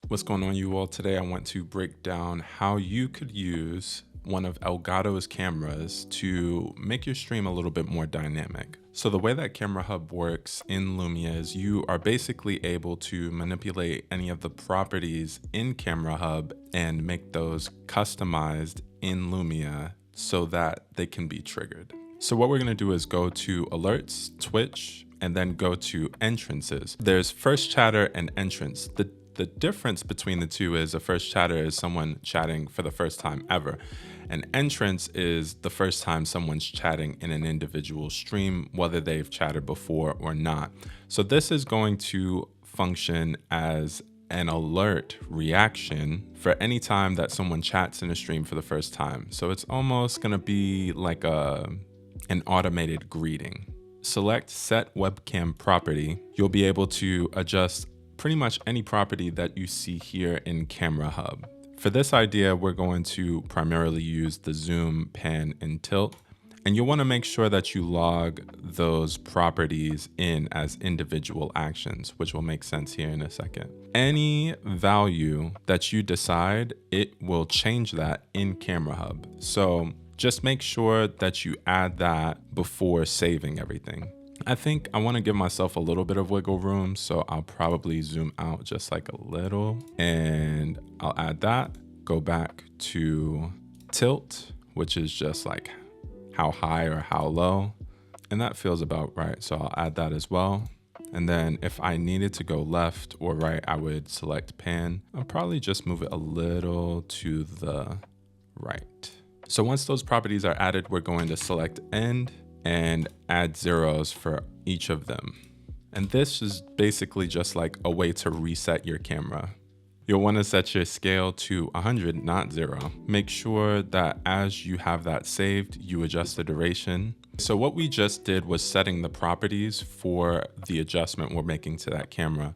What's going on, you all? Today I want to break down how you could use one of Elgato's cameras to make your stream a little bit more dynamic. So the way that Camera Hub works in Lumia is you are basically able to manipulate any of the properties in Camera Hub and make those customized in Lumia so that they can be triggered. So what we're going to do is go to alerts, Twitch, and then go to entrances. There's first chatter and entrance. The difference between the two is a first chatter is someone chatting for the first time ever. An entrance is the first time someone's chatting in an individual stream, whether they've chatted before or not. So this is going to function as an alert reaction for any time that someone chats in a stream for the first time. So it's almost going to be like an automated greeting. Select set webcam property. You'll be able to adjust pretty much any property that you see here in Camera Hub. For this idea, we're going to primarily use the zoom, pan, and tilt. And you'll want to make sure that you log those properties in as individual actions, which will make sense here in a second. Any value that you decide, it will change that in Camera Hub. So just make sure that you add that before saving everything. I think I want to give myself a little bit of wiggle room, so I'll probably zoom out just like a little, and I'll add that. Go back to tilt, which is just like how high or how low, and that feels about right, so I'll add that as well. And then if I needed to go left or right, I would select pan. I'll probably just move it a little to the right. So once those properties are added, we're going to select end and add zeros for each of them. And this is basically just like a way to reset your camera. You'll want to set your scale to 100, not 0. Make sure that as you have that saved, you adjust the duration. So what we just did was setting the properties for the adjustment we're making to that camera.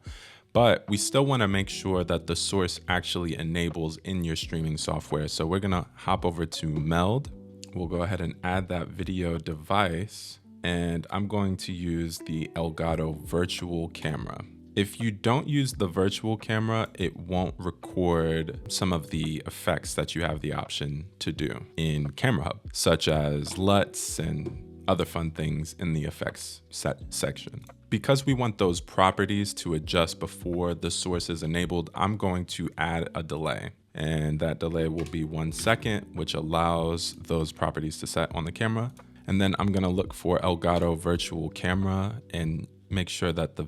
But we still want to make sure that the source actually enables in your streaming software. So we're going to hop over to meld. We'll go ahead and add that video device, and I'm going to use the Elgato virtual camera. If you don't use the virtual camera, it won't record some of the effects that you have the option to do in Camera Hub, such as LUTs and other fun things in the effects section. Because we want those properties to adjust before the source is enabled, I'm going to add a delay. And that delay will be 1 second, which allows those properties to set on the camera. And then I'm gonna look for Elgato virtual camera and make sure that the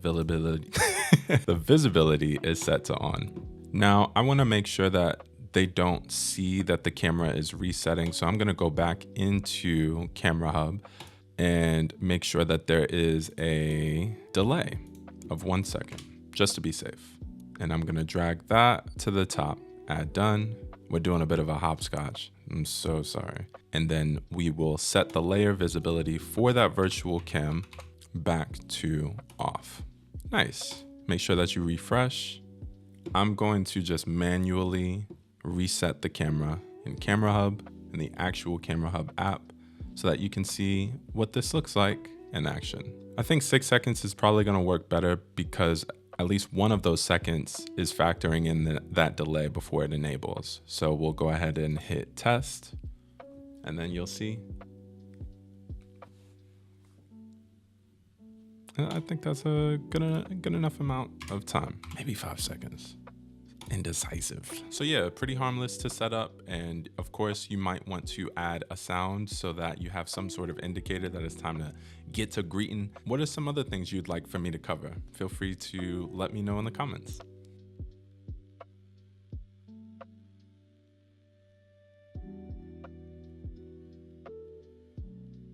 visibility is set to on. Now, I wanna make sure that they don't see that the camera is resetting. So I'm gonna go back into Camera Hub and make sure that there is a delay of 1 second, just to be safe. And I'm gonna drag that to the top. Add done. We're doing a bit of a hopscotch. I'm so sorry. And then we will set the layer visibility for that virtual cam back to off. Nice. Make sure that you refresh. I'm going to just manually reset the camera in Camera Hub and the actual Camera Hub app so that you can see what this looks like in action. I think 6 seconds is probably going to work better because at least one of those seconds is factoring in that delay before it enables. So we'll go ahead and hit test, and then you'll see. I think that's a good enough amount of time, maybe 5 seconds. Indecisive. So yeah, pretty harmless to set up. And of course you might want to add a sound so that you have some sort of indicator that it's time to get to greeting. What are some other things you'd like for me to cover? Feel free to let me know in the comments.